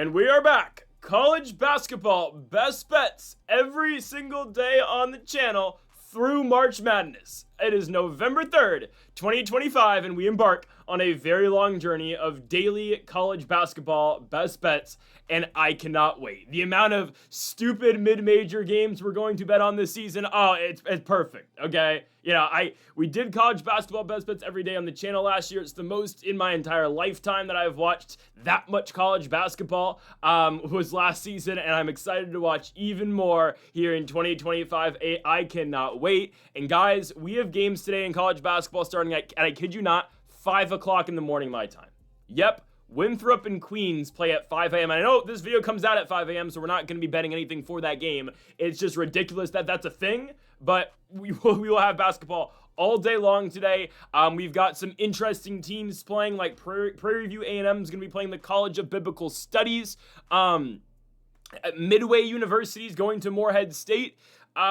And we are back. College basketball best bets every single day on the channel through March Madness. It is November 3rd, 2025, and we embark on a very long journey of daily college basketball best bets, and I cannot wait. The amount of stupid mid-major games we're going to bet on this season, it's perfect, okay? We did college basketball best bets every day on the channel last year. It's the most in my entire lifetime that I've watched that much college basketball, was last season, and I'm excited to watch even more here in 2025. I cannot wait. And guys, we have games today in college basketball starting at, and I kid you not, 5 o'clock in the morning my time. Yep. Winthrop and Queens play at 5 a.m. And I know this video comes out at 5 a.m., so we're not going to be betting anything for that game. It's just ridiculous that that's a thing, but we will have basketball all day long today. We've got some interesting teams playing, like Prairie View A&M is going to be playing the College of Biblical Studies. Midway University is going to Morehead State.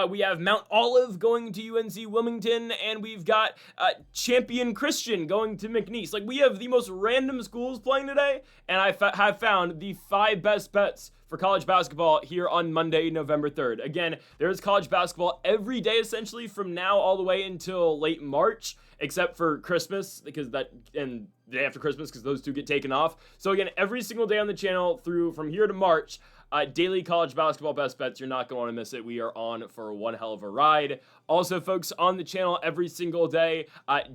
We have Mount Olive going to UNC Wilmington, and we've got Champion Christian going to McNeese. Like, we have the most random schools playing today, and I have found the 5 best bets for college basketball here on Monday, November 3rd. Again, there's college basketball every day, essentially, from now all the way until late March, except for Christmas, and the day after Christmas, because those two get taken off. So again, every single day on the channel from here to March, daily college basketball best bets. You're not going to want to miss it. We are on for one hell of a ride. Also, folks, on the channel every single day,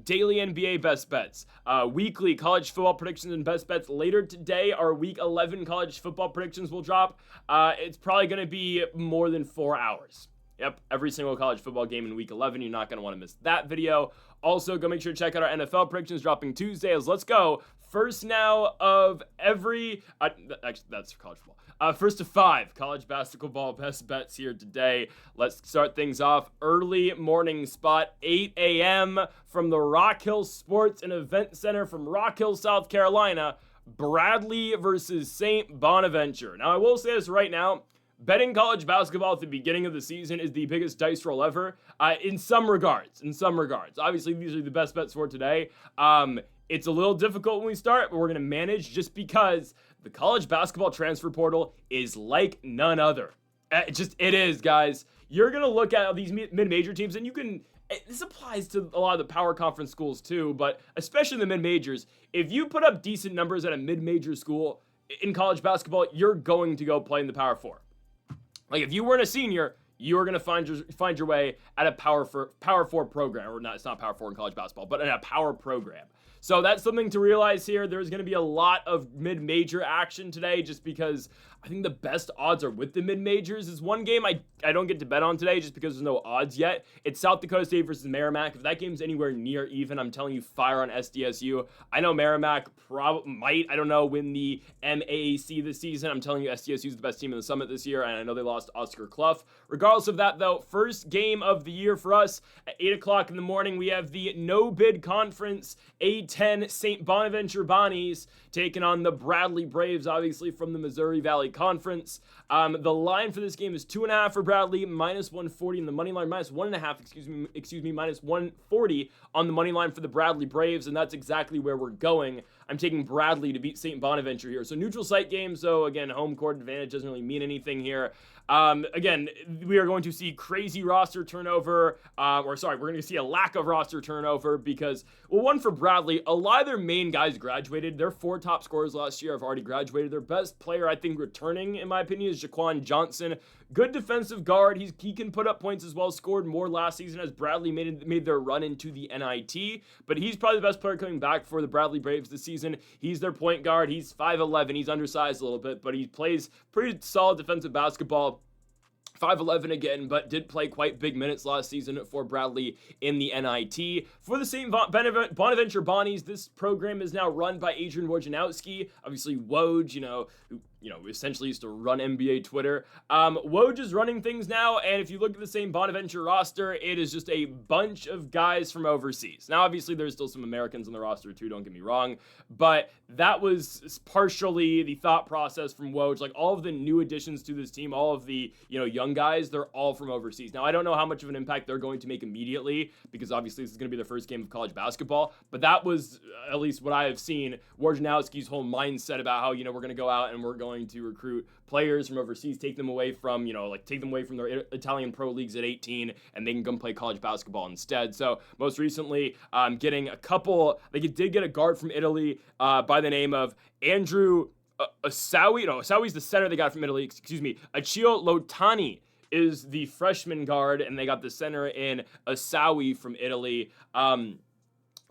daily NBA best bets, weekly college football predictions and best bets. Later today, our week 11 college football predictions will drop. It's probably going to be more than 4 hours. Yep, every single college football game in week 11. You're not going to want to miss that video. Also, go make sure to check out our NFL predictions dropping Tuesdays. Let's go. First now of every, actually, that's for college football. First of 5 college basketball best bets here today. Let's start things off. Early morning spot, 8 a.m. from the Rock Hill Sports and Event Center from Rock Hill, South Carolina. Bradley versus St. Bonaventure. Now, I will say this right now. Betting college basketball at the beginning of the season is the biggest dice roll ever, in some regards. Obviously, these are the best bets for today. It's a little difficult when we start, but we're going to manage just because the college basketball transfer portal is like none other. It is, guys. You're going to look at these mid-major teams, and this applies to a lot of the power conference schools too, but especially the mid-majors. If you put up decent numbers at a mid-major school in college basketball, you're going to go play in the Power 4. Like, if you weren't a senior, you are going to find your way at a Power 4 program, or not, it's not Power 4 in college basketball, but in a power program. So that's something to realize here. There's going to be a lot of mid-major action today just because I think the best odds are with the mid-majors. Is one game I don't get to bet on today just because there's no odds yet. It's South Dakota State versus Merrimack. If that game's anywhere near even, I'm telling you, fire on SDSU. I know Merrimack might, win the MAAC this season. I'm telling you, SDSU is the best team in the Summit this year, and I know they lost Oscar Clough. Regardless of that, though, first game of the year for us at 8 o'clock in the morning, we have the no-bid conference A10 St. Bonaventure Bonnies taking on the Bradley Braves, obviously from the Missouri Valley Conference. The line for this game is 2.5 for Bradley, minus 140 in the money line, minus 1.5, minus 140 on the money line for the Bradley Braves, and that's exactly where we're going. I'm taking Bradley to beat St. Bonaventure here. So neutral site game, so again, home court advantage doesn't really mean anything here. Again, we are going to see crazy roster turnover, we're going to see a lack of roster turnover because, well, one for Bradley, a lot of their main guys graduated. Their 4 top scorers last year have already graduated. Their best player, I think, returning, in my opinion, is Jaquan Johnson. Good defensive guard. He can put up points as well. Scored more last season as Bradley made their run into the NIT. But he's probably the best player coming back for the Bradley Braves this season. He's their point guard. He's 5'11". He's undersized a little bit, but he plays pretty solid defensive basketball. 5'11" again, but did play quite big minutes last season for Bradley in the NIT. For the St. Bonaventure Bonnies, this program is now run by Adrian Wojnarowski. Obviously, Woj, who essentially used to run NBA Twitter. Woj is running things now, and if you look at the St. Bonaventure roster, it is just a bunch of guys from overseas. Now, obviously, there's still some Americans on the roster too, don't get me wrong, but that was partially the thought process from Woj. Like, all of the new additions to this team, all of the, young guys, they're all from overseas. Now, I don't know how much of an impact they're going to make immediately, because obviously this is going to be their first game of college basketball, but that was, at least what I have seen, Wojnarowski's whole mindset about how, we're going to go out and we're going going to recruit players from overseas, take them away from, take them away from their Italian pro leagues at 18, and they can come play college basketball instead. So most recently, getting a couple, they did get a guard from Italy by the name of Andrew Asawi. No, Asawi's the center they got from Italy. Excuse me. Achille Lotani is the freshman guard, and they got the center in Asawi from Italy.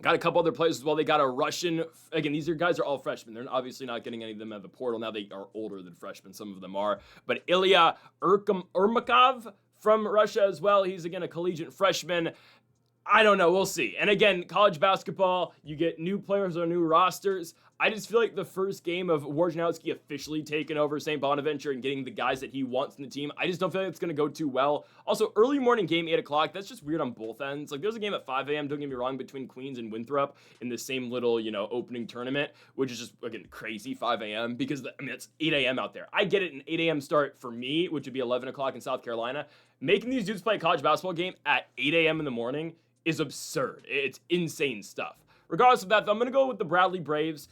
Got a couple other players as well. They got a Russian. Again, guys are all freshmen. They're obviously not getting any of them at the portal. Now they are older than freshmen. Some of them are. But Ilya Ermakov from Russia as well. He's, again, a collegiate freshman. I don't know. We'll see. And again, college basketball, you get new players or new rosters. I just feel like the first game of Wojnarowski officially taking over St. Bonaventure and getting the guys that he wants in the team, I just don't feel like it's going to go too well. Also, early morning game, 8 o'clock, that's just weird on both ends. Like, there's a game at 5 a.m., don't get me wrong, between Queens and Winthrop in the same little, opening tournament, which is just, again, crazy, 5 a.m., because, it's 8 a.m. out there. I get it, an 8 a.m. start for me, which would be 11 o'clock in South Carolina. Making these dudes play a college basketball game at 8 a.m. in the morning is absurd. It's insane stuff. Regardless of that, though, I'm going to go with the Bradley Braves.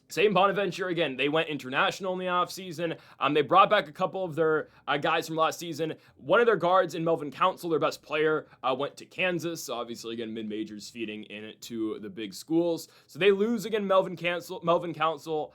St. Bonaventure, again, they went international in the offseason. They brought back a couple of their guys from last season. One of their guards in Melvin Council, their best player, went to Kansas. So obviously, again, mid-majors feeding in to the big schools. So they lose, again, Melvin Council.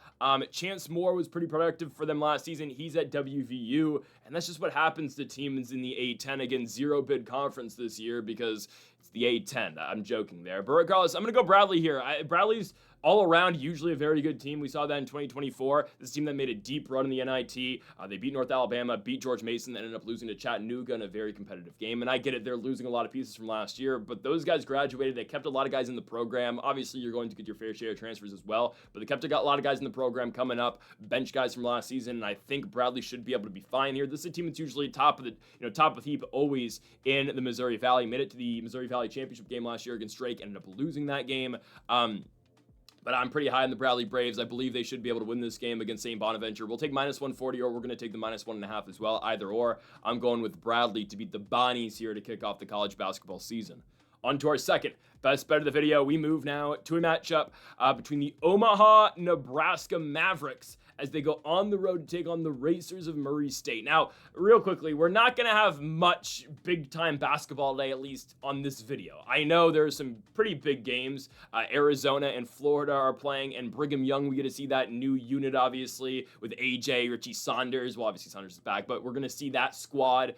Chance Moore was pretty productive for them last season. He's at WVU. And that's just what happens to teams in the A-10. Again, zero bid conference this year because it's the A-10. I'm joking there. But regardless, I'm going to go Bradley here. Bradley's all around usually a very good team. We saw that in 2024. This team that made a deep run in the NIT. They beat North Alabama, beat George Mason, then ended up losing to Chattanooga in a very competitive game. And I get it, they're losing a lot of pieces from last year, but those guys graduated. They kept a lot of guys in the program. Obviously, you're going to get your fair share of transfers as well, but they kept a lot of guys in the program coming up, bench guys from last season, and I think Bradley should be able to be fine here. This is a team that's usually top of the heap always in the Missouri Valley. Made it to the Missouri Valley Championship game last year against Drake, ended up losing that game. But I'm pretty high on the Bradley Braves. I believe they should be able to win this game against St. Bonaventure. We'll take minus 140, or we're going to take the minus 1.5 as well. Either or. I'm going with Bradley to beat the Bonnies here to kick off the college basketball season. On to our second best bet of the video. We move now to a matchup between the Omaha, Nebraska Mavericks as they go on the road to take on the Racers of Murray State. Now, real quickly, we're not going to have much big-time basketball today, at least on this video. I know there's some pretty big games. Arizona and Florida are playing, and Brigham Young, we get to see that new unit, obviously, with AJ, Richie Saunders. Well, obviously, Saunders is back, but we're going to see that squad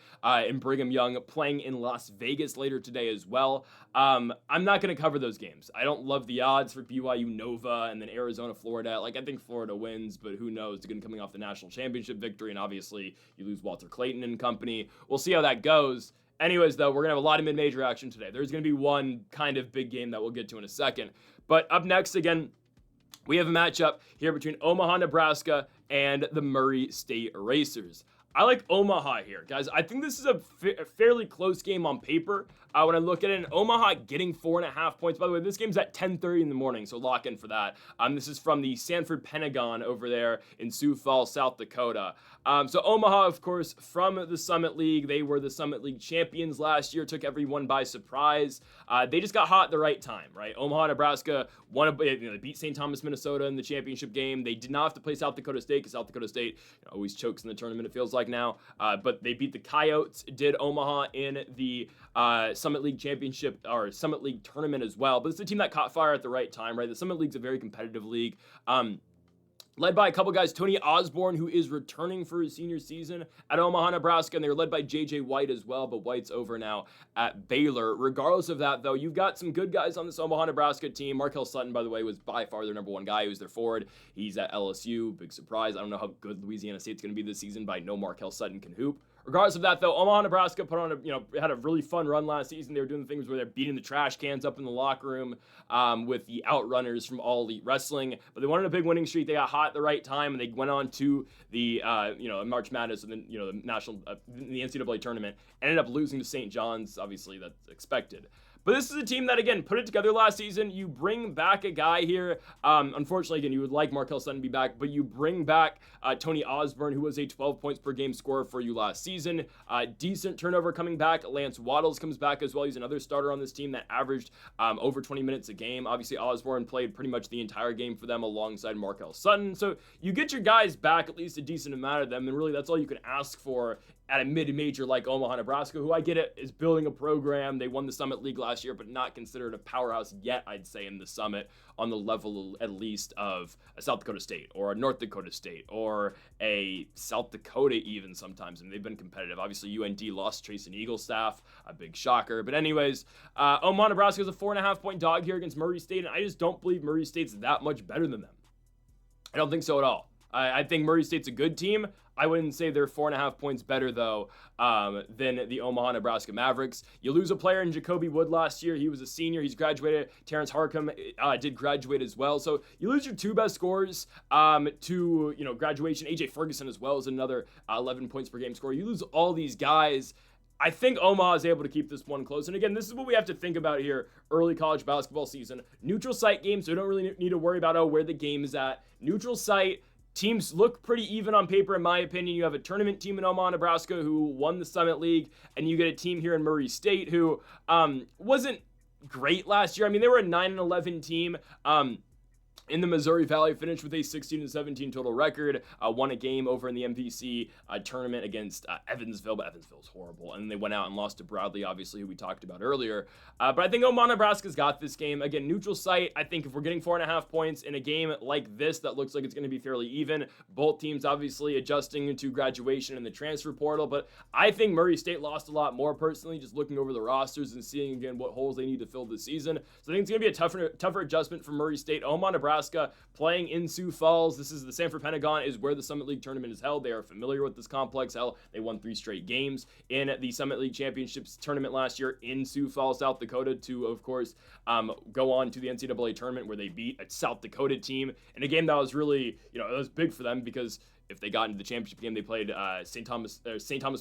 in Brigham Young playing in Las Vegas later today as well. I'm not going to cover those games. I don't love the odds for BYU Nova and then Arizona, Florida. I think Florida wins, but who knows? Again, coming off the national championship victory, and obviously you lose Walter Clayton and company. We'll see how that goes. Anyways, though, we're going to have a lot of mid-major action today. There's going to be one kind of big game that we'll get to in a second. But up next, again, we have a matchup here between Omaha, Nebraska, and the Murray State Racers. I like Omaha here, guys. I think this is a fairly close game on paper. When I look at it, and Omaha getting 4.5 points. By the way, this game's at 10:30 in the morning, so lock in for that. This is from the Sanford Pentagon over there in Sioux Falls, South Dakota. So Omaha, of course, from the Summit League. They were the Summit League champions last year, took everyone by surprise. They just got hot at the right time, right? Omaha, Nebraska, they beat St. Thomas, Minnesota in the championship game. They did not have to play South Dakota State because South Dakota State always chokes in the tournament, it feels like now. But they beat the Coyotes, did Omaha in the Summit League championship or Summit League tournament as well. But it's a team that caught fire at the right time, right? The Summit League's a very competitive league. Led by a couple guys, Tony Osborne, who is returning for his senior season at Omaha, Nebraska, and they were led by J.J. White as well, but White's over now at Baylor. Regardless of that, though, you've got some good guys on this Omaha, Nebraska team. Markel Sutton, by the way, was by far their number one guy. He was their forward. He's at LSU. Big surprise. I don't know how good Louisiana State's going to be this season, but I know Markel Sutton can hoop. Regardless of that, though, Omaha, Nebraska put on had a really fun run last season. They were doing things where they're beating the trash cans up in the locker room with the Outrunners from All Elite Wrestling. But they wanted a big winning streak. They got hot at the right time, and they went on to the March Madness and then the national the NCAA tournament. Ended up losing to St. John's. Obviously, that's expected. But this is a team that, again, put it together last season. You bring back a guy here. Unfortunately, again, you would like Markell Sutton to be back, but you bring back Tony Osborne, who was a 12 points per game scorer for you last season. Decent turnover coming back. Lance Waddles comes back as well. He's another starter on this team that averaged over 20 minutes a game. Obviously, Osborne played pretty much the entire game for them alongside Markell Sutton. So you get your guys back, at least a decent amount of them, and really that's all you can ask for at a mid-major like Omaha, Nebraska, who I get it is building a program. They won the Summit League last year, but not considered a powerhouse yet, I'd say, in the Summit on the level at least of a South Dakota State or a North Dakota State or a South Dakota even sometimes, and they've been competitive. Obviously, UND lost Trace and Eaglestaff, a big shocker. But anyways, Omaha, Nebraska is a 4.5-point dog here against Murray State, and I just don't believe Murray State's that much better than them. I don't think so at all. I think Murray State's a good team. I wouldn't say they're 4.5 points better, though, than the Omaha, Nebraska Mavericks. You lose a player in Jacoby Wood last year. He was a senior. He's graduated. Terrence Harcum did graduate as well. So you lose your two best scorers to graduation. AJ Ferguson as well is another 11 points per game scorer. You lose all these guys. I think Omaha is able to keep this one close. And again, this is what we have to think about here. Early college basketball season. Neutral site game, so we don't really need to worry about, where the game is at. Neutral site. Teams look pretty even on paper, in my opinion. You have a tournament team in Omaha, Nebraska, who won the Summit League, and you get a team here in Murray State who wasn't great last year. I mean, they were a 9-11 team. In the Missouri Valley, finished with a 16-17 total record, won a game over in the MVC tournament against Evansville, but Evansville's horrible. And they went out and lost to Bradley, obviously, who we talked about earlier. But I think Omaha, Nebraska's got this game. Again, neutral site. I think if we're getting 4.5 points in a game like this that looks like it's going to be fairly even, both teams obviously adjusting to graduation and the transfer portal. But I think Murray State lost a lot more personally, just looking over the rosters and seeing, again, what holes they need to fill this season. So I think it's going to be a tougher adjustment for Murray State. Omaha, Nebraska playing in Sioux Falls. This is the Sanford Pentagon, is where the Summit League tournament is held. They are familiar with this complex. Hell, they won 3 straight games in the Summit League Championships tournament last year in Sioux Falls, South Dakota, to, of course, go on to the NCAA tournament where they beat a South Dakota team in a game that was really, it was big for them because if they got into the championship game, they played St. Thomas,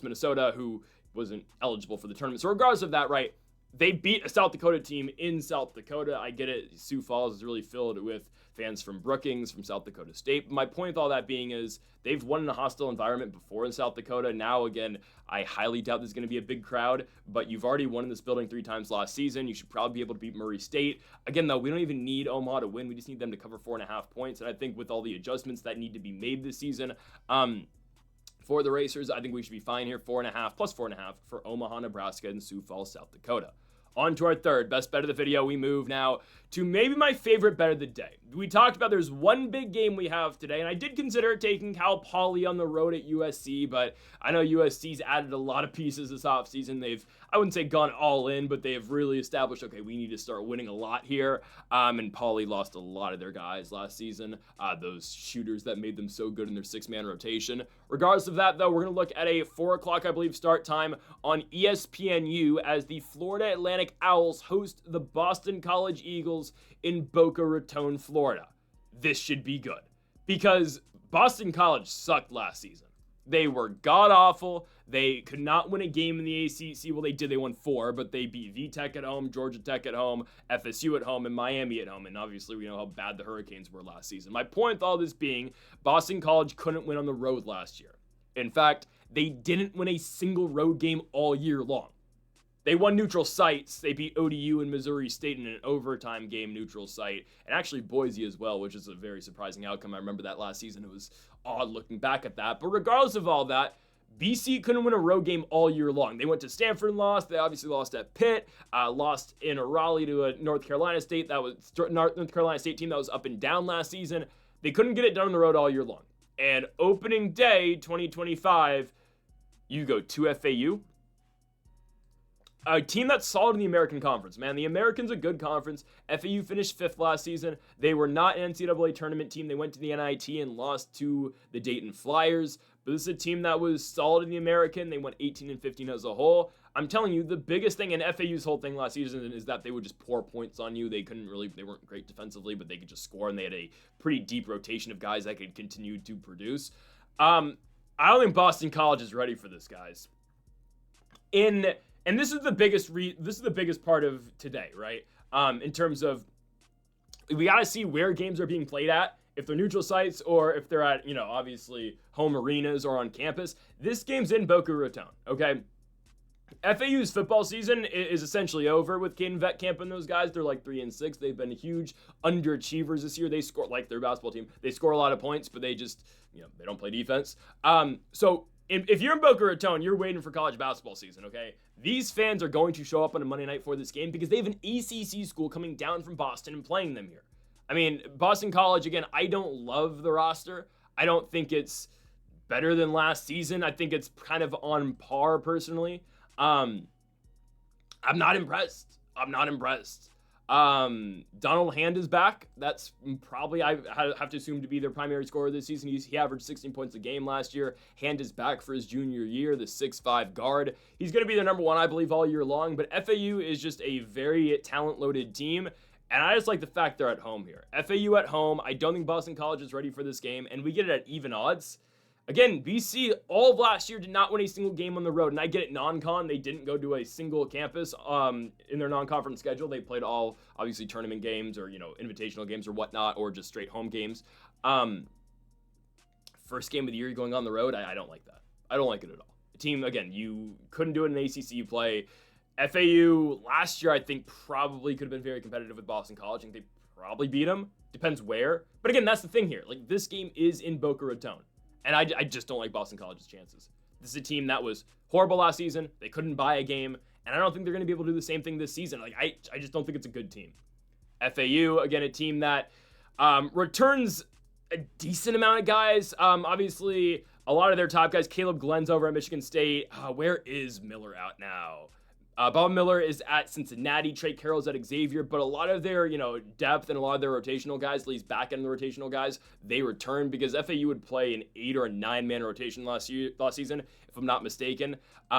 Minnesota, who wasn't eligible for the tournament. So regardless of that, right, they beat a South Dakota team in South Dakota. I get it. Sioux Falls is really filled with fans from Brookings, from South Dakota State. But my point with all that being is they've won in a hostile environment before in South Dakota. Now, again, I highly doubt there's going to be a big crowd, but you've already won in this building 3 times last season. You should probably be able to beat Murray State. Again, though, we don't even need Omaha to win. We just need them to cover 4.5 points. And I think with all the adjustments that need to be made this season, for the Racers, I think we should be fine here. 4.5 plus 4.5 for Omaha, Nebraska, and Sioux Falls, South Dakota. On to our third best bet of the video. We move now to maybe my favorite bet of the day. We talked about there's one big game we have today, and I did consider taking Cal Poly on the road at USC, but I know USC's added a lot of pieces this offseason. They've, I wouldn't say gone all in, but they have really established, okay, we need to start winning a lot here. And Poly lost a lot of their guys last season, those shooters that made them so good in their 6-man rotation. Regardless of that, though, we're going to look at a 4 o'clock, I believe, start time on ESPNU as the Florida Atlantic Owls host the Boston College Eagles in Boca Raton, Florida. This should be good because Boston College sucked last season. They were god-awful. They could not win a game in the ACC. Well, they did. They won 4, but they beat VTech at home, Georgia Tech at home, FSU at home, and Miami at home. And obviously, we know how bad the Hurricanes were last season. My point with all this being, Boston College couldn't win on the road last year. In fact, they didn't win a single road game all year long. They won neutral sites. They beat ODU and Missouri State in an overtime game neutral site, and actually Boise as well, which is a very surprising outcome. I remember that last season. It was odd looking back at that. But regardless of all that, BC couldn't win a road game all year long. They went to Stanford and lost. They obviously lost at Pitt, lost in Raleigh to a North Carolina State North Carolina State team that was up and down last season. They couldn't get it done on the road all year long. And opening day 2025, you go to FAU. A team that's solid in the American Conference, man. The American's a good conference. FAU finished 5th last season. They were not an NCAA tournament team. They went to the NIT and lost to the Dayton Flyers. But this is a team that was solid in the American. They went 18-15 as a whole. I'm telling you, the biggest thing in FAU's whole thing last season is that they would just pour points on you. They weren't great defensively, but they could just score, and they had a pretty deep rotation of guys that could continue to produce. I don't think Boston College is ready for this, guys. In and this is the biggest part of today, right? In terms of, we got to see where games are being played at, if they're neutral sites or if they're at, obviously home arenas or on campus. This game's in Boca Raton, okay? FAU's football season is essentially over with Caden Vetkamp and those guys. They're like 3-6. They've been huge underachievers this year. They score, like their basketball team, they score a lot of points, but they just, they don't play defense. So if you're in Boca Raton, you're waiting for college basketball season, okay? These fans are going to show up on a Monday night for this game because they have an ACC school coming down from Boston and playing them here. I mean, Boston College, again, I don't love the roster. I don't think it's better than last season. I think it's kind of on par, personally. I'm not impressed. Donald Hand is back. That's probably, I have to assume, to be their primary scorer this season. He averaged 16 points a game last year. Hand is back for his junior year, the 6'5" guard. He's going to be their number one, I believe, all year long. But FAU is just a very talent-loaded team. And I just like the fact they're at home here. FAU at home. I don't think Boston College is ready for this game. And we get it at even odds. Again, BC all of last year did not win a single game on the road. And I get it, non-con. They didn't go to a single campus in their non-conference schedule. They played all, obviously, tournament games or, invitational games or whatnot, or just straight home games. First game of the year, you're going on the road. I don't like that. I don't like it at all. The team, again, you couldn't do it in ACC play. FAU last year, I think, probably could have been very competitive with Boston College. I think they probably beat them. Depends where. But again, that's the thing here. Like, this game is in Boca Raton. And I just don't like Boston College's chances. This is a team that was horrible last season. They couldn't buy a game. And I don't think they're going to be able to do the same thing this season. Like, I just don't think it's a good team. FAU, again, a team that returns a decent amount of guys. Obviously, a lot of their top guys. Caleb Glenn's over at Michigan State. Where is Miller out now? Bob Miller is at Cincinnati. Trey Carroll's at Xavier. But a lot of their, depth and a lot of their rotational guys, at least back end of the rotational guys, they return because FAU would play an 8 or a 9-man rotation last season, if I'm not mistaken. So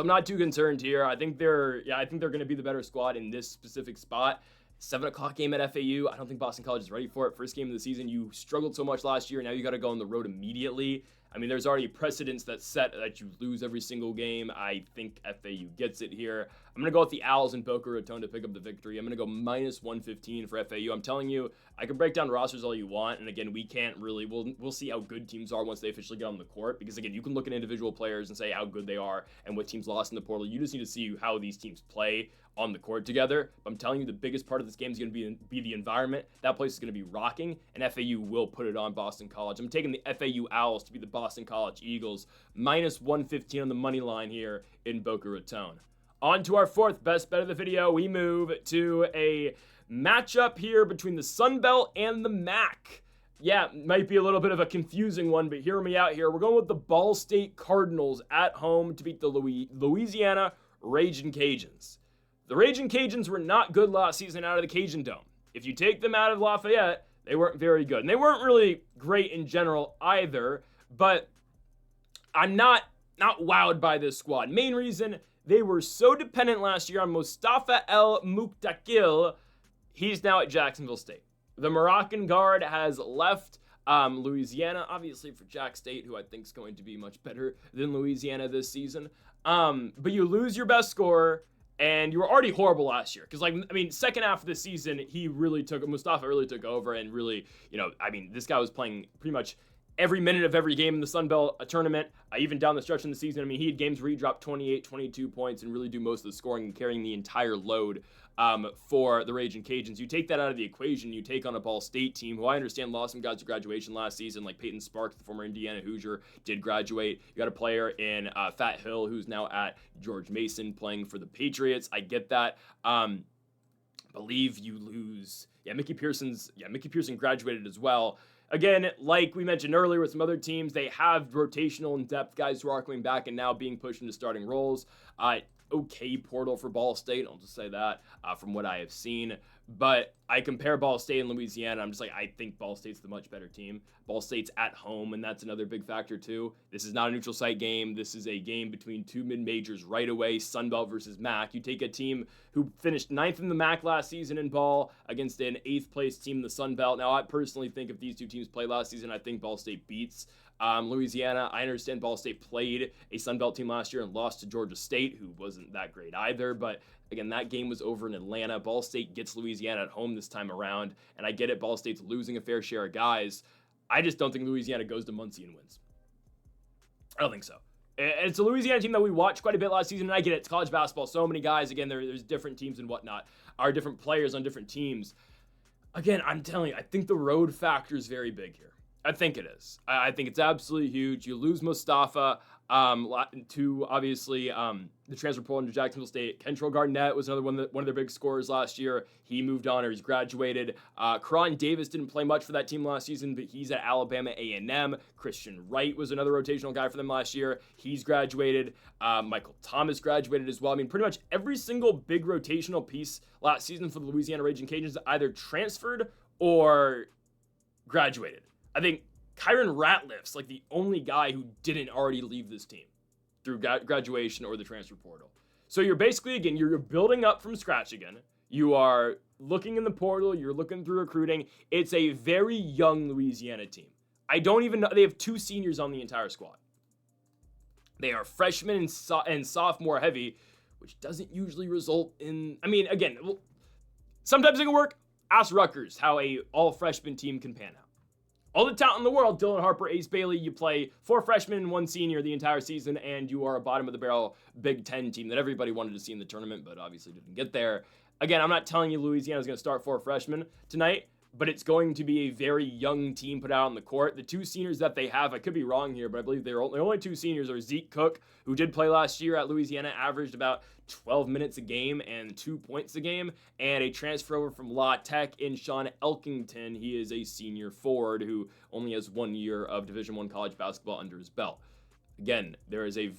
I'm not too concerned here. I think they're going to be the better squad in this specific spot. 7 o'clock game at FAU. I don't think Boston College is ready for it. First game of the season. You struggled so much last year. Now you got to go on the road immediately. I mean, there's already precedents that set that you lose every single game. I think FAU gets it here. I'm going to go with the Owls in Boca Raton to pick up the victory. I'm going to go minus 115 for FAU. I'm telling you, I can break down rosters all you want. And again, we can't really, we'll see how good teams are once they officially get on the court. Because again, you can look at individual players and say how good they are and what teams lost in the portal. You just need to see how these teams play on the court together. But I'm telling you, the biggest part of this game is going to be the environment. That place is going to be rocking, and FAU will put it on Boston College. I'm taking the FAU Owls to be the Boston College Eagles. Minus 115 on the money line here in Boca Raton. On to our fourth best bet of the video. We move to a matchup here between the Sun Belt and the MAC. Yeah, might be a little bit of a confusing one, but hear me out here. We're going with the Ball State Cardinals at home to beat the Louisiana Ragin' Cajuns. The Ragin' Cajuns were not good last season out of the Cajun Dome. If you take them out of Lafayette, they weren't very good. And they weren't really great in general either, but I'm not wowed by this squad. Main reason, they were so dependent last year on Mustafa El Muktakil. He's now at Jacksonville State. The Moroccan guard has left Louisiana, obviously for Jack State, who I think is going to be much better than Louisiana this season. But you lose your best scorer, and you were already horrible last year. Because, second half of the season, Mustafa really took over and really, this guy was playing pretty much every minute of every game in the Sun Belt tournament, even down the stretch in the season. He had games where he dropped 28, 22 points and really do most of the scoring and carrying the entire load for the Ragin' Cajuns. You take that out of the equation, you take on a Ball State team who I understand lost some guys to graduation last season, like Peyton Sparks, the former Indiana Hoosier, did graduate. You got a player in Fat Hill who's now at George Mason playing for the Patriots. I get that. Believe you lose. Mickey Pearson graduated as well. Again, like we mentioned earlier with some other teams, they have rotational and depth guys who are coming back and now being pushed into starting roles. Okay portal for Ball State, I'll just say that from what I have seen. But I compare Ball State and Louisiana. I'm just like, I think Ball State's the much better team. Ball State's at home, and that's another big factor too. This is not a neutral site game. This is a game between two mid-majors right away, Sun Belt versus MAC. You take a team who finished 9th in the MAC last season in ball against an 8th place team in the Sun Belt. Now, I personally think if these two teams play last season, I think Ball State beats Louisiana. I understand Ball State played a Sun Belt team last year and lost to Georgia State, who wasn't that great either, but again, that game was over in Atlanta. Ball State gets Louisiana at home this time around, and I get it, Ball State's losing a fair share of guys. I just don't think Louisiana goes to Muncie and wins. I don't think so. It's a Louisiana team that we watched quite a bit last season, and I get it. It's college basketball. So many guys. Again, there's different teams and whatnot. Are different players on different teams. Again, I'm telling you, I think the road factor is very big here. I think it is. I think it's absolutely huge. You lose Mustafa to obviously the transfer portal into Jacksonville State. Kentrell Garnett was another one of their big scorers last year. He moved on or he's graduated. Karan Davis didn't play much for that team last season, but he's at Alabama A&M. Christian Wright was another rotational guy for them last year. He's graduated. Michael Thomas graduated as well. I mean, pretty much every single big rotational piece last season for the Louisiana Raging Cajuns either transferred or graduated. I think Kyron Ratliff's like the only guy who didn't already leave this team through graduation or the transfer portal. So you're basically, again, you're building up from scratch again. You are looking in the portal. You're looking through recruiting. It's a very young Louisiana team. I don't even know. They have 2 seniors on the entire squad. They are freshmen and sophomore heavy, which doesn't usually result in, I mean, again, sometimes it can work. Ask Rutgers how a all-freshman team can pan out. All the talent in the world, Dylan Harper, Ace Bailey, you play 4 freshmen and 1 senior the entire season, and you are a bottom-of-the-barrel Big Ten team that everybody wanted to see in the tournament, but obviously didn't get there. Again, I'm not telling you Louisiana's going to start 4 freshmen tonight, but it's going to be a very young team put out on the court. The 2 seniors that they have, I could be wrong here, but I believe the only 2 seniors are Zeke Cook, who did play last year at Louisiana, averaged about 12 minutes a game and 2 points a game, and a transfer over from La Tech in Sean Elkington. He is a senior forward who only has 1 year of Division I college basketball under his belt. Again, there is a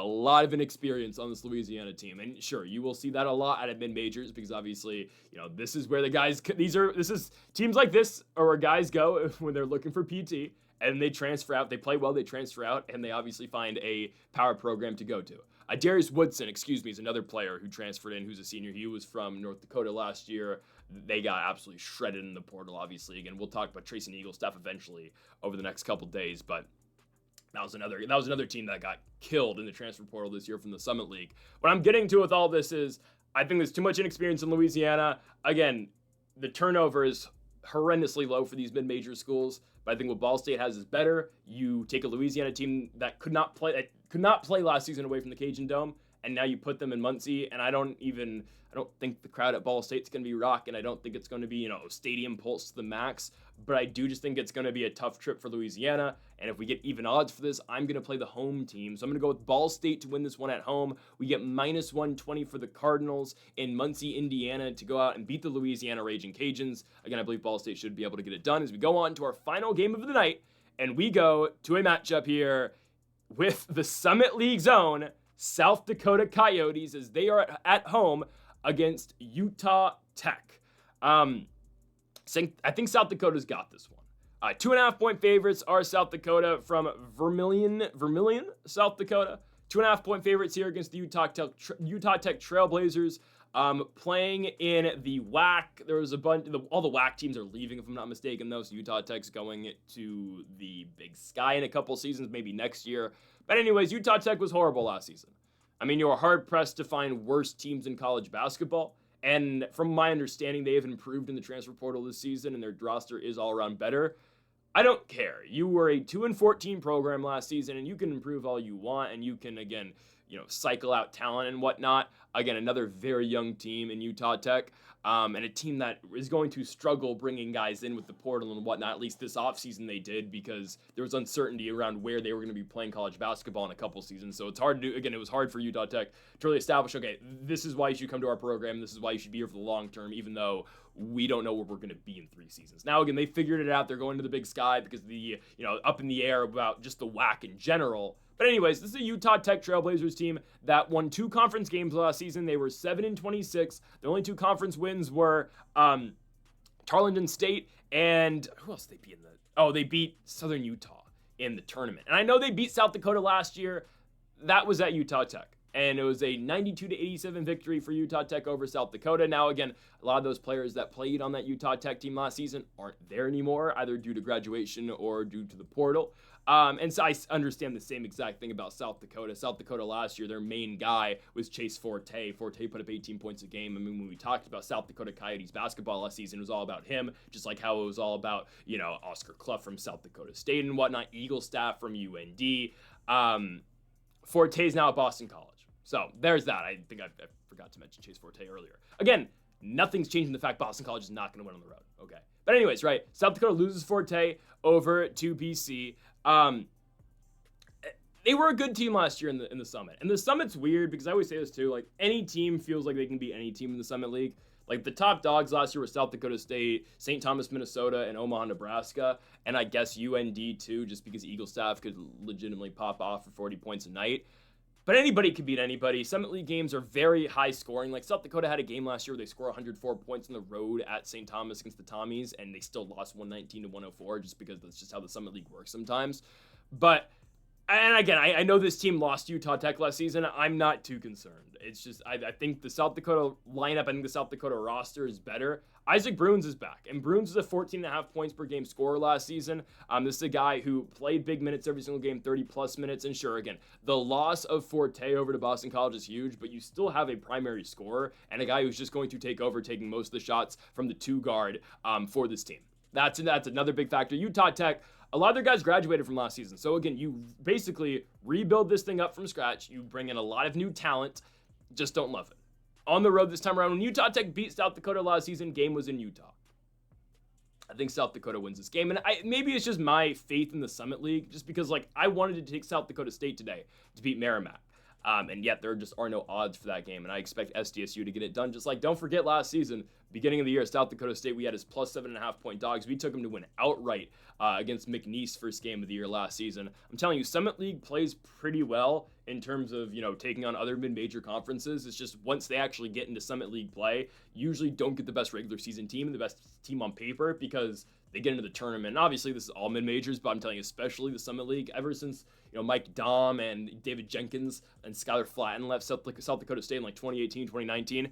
lot of inexperience on this Louisiana team, and sure, you will see that a lot at mid majors because obviously, this is where the guys. This is teams like this are where guys go when they're looking for PT, and they transfer out. They play well, they transfer out, and they obviously find a power program to go to. Darius Woodson, is another player who transferred in, who's a senior. He was from North Dakota last year. They got absolutely shredded in the portal. Obviously, again, we'll talk about Trace and Eagle stuff eventually over the next couple days, but. That was another team that got killed in the transfer portal this year from the Summit League. What I'm getting to with all this is I think there's too much inexperience in Louisiana. Again, the turnover is horrendously low for these mid-major schools, but I think what Ball State has is better. You take a Louisiana team that could not play last season away from the Cajun Dome, and now you put them in Muncie, and I don't think the crowd at Ball State's going to be rocking. I don't think it's going to be, stadium pulse to the max, but I do just think it's going to be a tough trip for Louisiana, and if we get even odds for this, I'm going to play the home team. So I'm going to go with Ball State to win this one at home. We get minus 120 for the Cardinals in Muncie, Indiana to go out and beat the Louisiana Raging Cajuns. Again, I believe Ball State should be able to get it done as we go on to our final game of the night, and we go to a matchup here with the Summit League zone, South Dakota Coyotes, as they are at home against Utah Tech. I think South Dakota's got this one. 2.5-point favorites are South Dakota from Vermilion, South Dakota. 2.5-point favorites here against the Utah Tech Trailblazers. Playing in the WAC, there was all the WAC teams are leaving, if I'm not mistaken, though. So Utah Tech's going to the Big Sky in a couple seasons, maybe next year. But anyways, Utah Tech was horrible last season. I mean, you were hard-pressed to find worse teams in college basketball. And from my understanding, they have improved in the transfer portal this season, and their roster is all around better. I don't care. You were a 2-14 program last season, and you can improve all you want, and you can, again, cycle out talent and whatnot. Again, another very young team in Utah Tech, and a team that is going to struggle bringing guys in with the portal and whatnot. At least this offseason they did, because there was uncertainty around where they were going to be playing college basketball in a couple seasons. So it's hard to do. Again, it was hard for Utah Tech to really establish, okay, this is why you should come to our program. This is why you should be here for the long term, even though we don't know where we're going to be in 3 seasons. Now, again, they figured it out. They're going to the Big Sky because the, up in the air about just the WAC in general. But anyways, this is a Utah Tech Trailblazers team that won 2 conference games last season. They were 7-26. The only 2 conference wins were Tarleton State and who else did they beat in the? Oh, they beat Southern Utah in the tournament. And I know they beat South Dakota last year. That was at Utah Tech. And it was a 92-87 victory for Utah Tech over South Dakota. Now, again, a lot of those players that played on that Utah Tech team last season aren't there anymore, either due to graduation or due to the portal. And so I understand the same exact thing about South Dakota. South Dakota last year, their main guy was Chase Forte. Forte put up 18 points a game. I mean, when we talked about South Dakota Coyotes basketball last season, it was all about him, just like how it was all about, Oscar Clough from South Dakota State and whatnot, Eagle Staff from UND. Forte's now at Boston College. So there's that. I think I forgot to mention Chase Forte earlier. Again, nothing's changing the fact Boston College is not going to win on the road. Okay. But anyways, right, South Dakota loses Forte over to BC. They were a good team last year in the Summit. And the Summit's weird because I always say this too, like any team feels like they can beat any team in the Summit League. Like the top dogs last year were South Dakota State, St. Thomas, Minnesota, and Omaha, Nebraska. And I guess UND too, just because Eagle Staff could legitimately pop off for 40 points a night. But anybody could beat anybody. Summit League games are very high scoring. Like South Dakota had a game last year where they scored 104 points on the road at St. Thomas against the Tommies, and they still lost 119-104 just because that's just how the Summit League works sometimes. But, and again, I know this team lost Utah Tech last season. I'm not too concerned. It's just, I think the South Dakota lineup, I think the South Dakota roster is better. Isaac Bruins is back, and Bruins is a 14.5 points per game scorer last season. This is a guy who played big minutes every single game, 30-plus minutes, and sure, again, the loss of Forte over to Boston College is huge, but you still have a primary scorer and a guy who's just going to take over, taking most of the shots from the 2 guard for this team. That's another big factor. Utah Tech, a lot of their guys graduated from last season, so again, you basically rebuild this thing up from scratch. You bring in a lot of new talent, just don't love it. On the road this time around, when Utah Tech beat South Dakota last season, game was in Utah. I think South Dakota wins this game, and maybe it's just my faith in the Summit League, just because I wanted to take South Dakota State today to beat Merrimack, and yet there just are no odds for that game, and I expect SDSU to get it done. Just like, don't forget last season, beginning of the year, South Dakota State, we had as plus 7.5 point dogs. We took them to win outright against McNeese first game of the year last season. I'm telling you, Summit League plays pretty well in terms of, taking on other mid-major conferences. It's just once they actually get into Summit League play, usually don't get the best regular season team and the best team on paper because they get into the tournament. And obviously, this is all mid-majors, but I'm telling you, especially the Summit League, ever since, Mike Dahm and David Jenkins and Skylar Flatten left South Dakota State in 2018, 2019,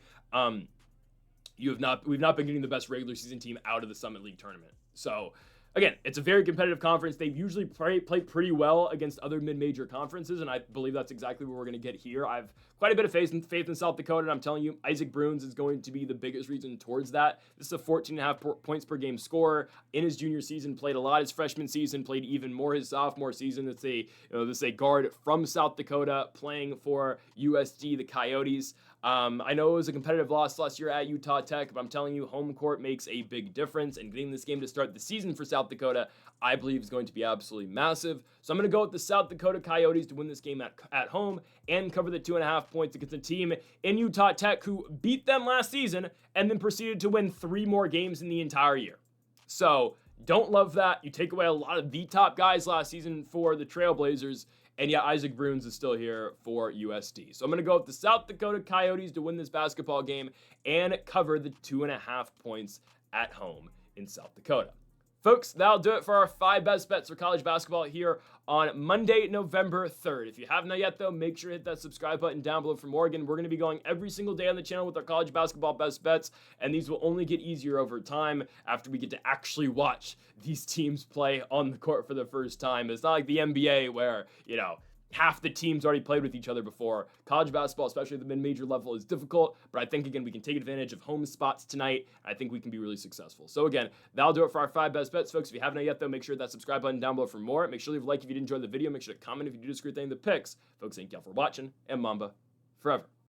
we've not been getting the best regular season team out of the Summit League tournament. So, again, it's a very competitive conference. They usually play pretty well against other mid-major conferences, and I believe that's exactly what we're going to get here. I have quite a bit of faith in South Dakota, and I'm telling you, Isaac Bruins is going to be the biggest reason towards that. This is a 14.5 points per game scorer. In his junior season, played a lot his freshman season, played even more his sophomore season. This is a guard from South Dakota playing for USD, the Coyotes. I know it was a competitive loss last year at Utah Tech, but I'm telling you, home court makes a big difference, and getting this game to start the season for South Dakota, I believe, is going to be absolutely massive. So I'm going to go with the South Dakota Coyotes to win this game at home and cover the 2.5 points against a team in Utah Tech who beat them last season and then proceeded to win 3 more games in the entire year. So don't love that. You take away a lot of the top guys last season for the Trailblazers, and yeah, Isaac Bruins is still here for USD. So I'm going to go with the South Dakota Coyotes to win this basketball game and cover the 2.5 points at home in South Dakota. Folks, that'll do it for our 5 best bets for college basketball here on Monday, November 3rd. If you have not yet, though, make sure to hit that subscribe button down below for more. Again, we're going to be going every single day on the channel with our college basketball best bets, and these will only get easier over time after we get to actually watch these teams play on the court for the first time. It's not like the NBA where, half the teams already played with each other before. College basketball, especially at the mid-major level, is difficult, but I think, again, we can take advantage of home spots tonight. I think we can be really successful. So, again, that'll do it for our 5 best bets, folks. If you haven't yet, though, make sure that subscribe button down below for more. Make sure to leave a like if you did enjoy the video. Make sure to comment if you do disagree with any of the picks. Folks, thank y'all for watching, and Mamba forever.